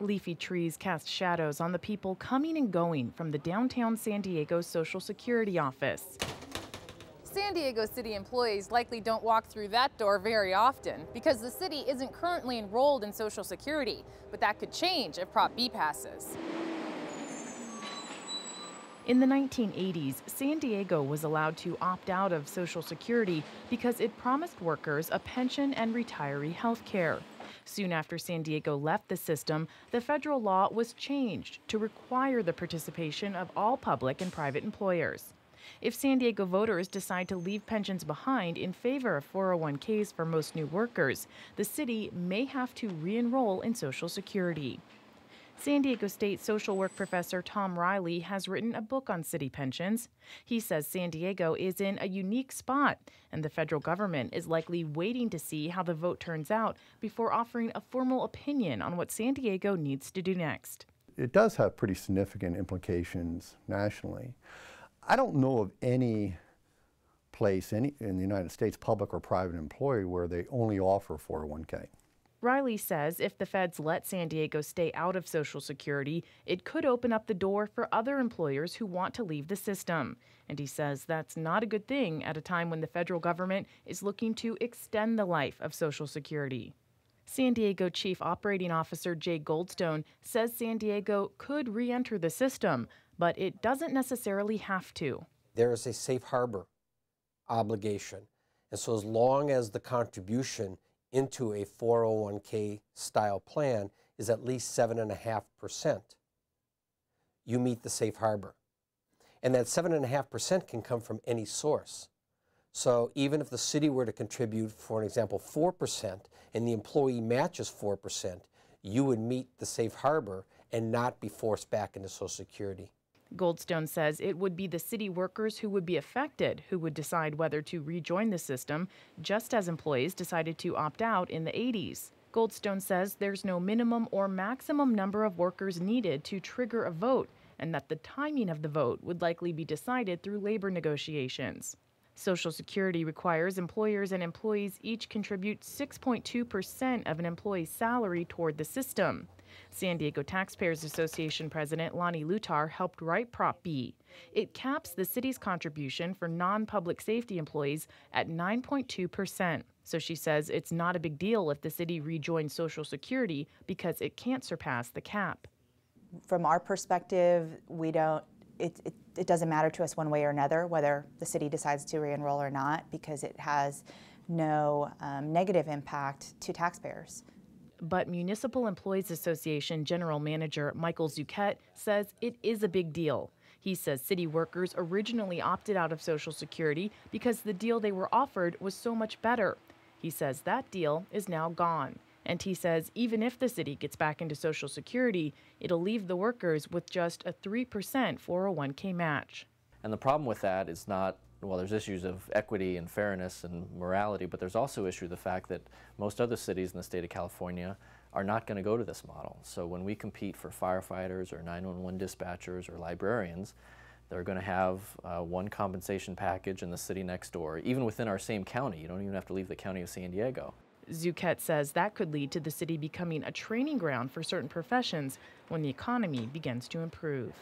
Leafy trees cast shadows on the people coming and going from the downtown San Diego Social Security office. San Diego City employees likely don't walk through that door very often because the city isn't currently enrolled in Social Security, but that could change if Prop B passes. In the 1980s, San Diego was allowed to opt out of Social Security because it promised workers a pension and retiree health care. Soon after San Diego left the system, the federal law was changed to require the participation of all public and private employers. If San Diego voters decide to leave pensions behind in favor of 401ks for most new workers, the city may have to re-enroll in Social Security. San Diego State social work professor Tom Riley has written a book on city pensions. He says San Diego is in a unique spot, and the federal government is likely waiting to see how the vote turns out before offering a formal opinion on what San Diego needs to do next. It does have pretty significant implications nationally. I don't know of any place in the United States, public or private employee, where they only offer 401k. Riley says if the feds let San Diego stay out of Social Security, it could open up the door for other employers who want to leave the system. And he says that's not a good thing at a time when the federal government is looking to extend the life of Social Security. San Diego Chief Operating Officer Jay Goldstone says San Diego could re-enter the system, but it doesn't necessarily have to. There is a safe harbor obligation. And so as long as the contribution into a 401k style plan is at least 7.5%, you meet the safe harbor. And that 7.5% can come from any source. So even if the city were to contribute, for an example, 4%, and the employee matches 4%, you would meet the safe harbor and not be forced back into Social Security. Goldstone says it would be the city workers who would be affected who would decide whether to rejoin the system, just as employees decided to opt out in the 80s. Goldstone says there's no minimum or maximum number of workers needed to trigger a vote, and that the timing of the vote would likely be decided through labor negotiations. Social Security requires employers and employees each contribute 6.2% of an employee's salary toward the system. San Diego Taxpayers Association President Lonnie Lutar helped write Prop B. It caps the city's contribution for non-public safety employees at 9.2%. So she says it's not a big deal if the city rejoins Social Security because it can't surpass the cap. From our perspective, it doesn't matter to us one way or another whether the city decides to re-enroll or not, because it has no negative impact to taxpayers. But Municipal Employees Association General Manager Michael Zuquette says it is a big deal. He says city workers originally opted out of Social Security because the deal they were offered was so much better. He says that deal is now gone. And he says even if the city gets back into Social Security, it'll leave the workers with just a 3% 401k match. And the problem with that is not, well, there's issues of equity and fairness and morality, but there's also issue of the fact that most other cities in the state of California are not going to go to this model. So when we compete for firefighters or 911 dispatchers or librarians, they're going to have one compensation package in the city next door, even within our same county. You don't even have to leave the county of San Diego. Zuquette says that could lead to the city becoming a training ground for certain professions when the economy begins to improve.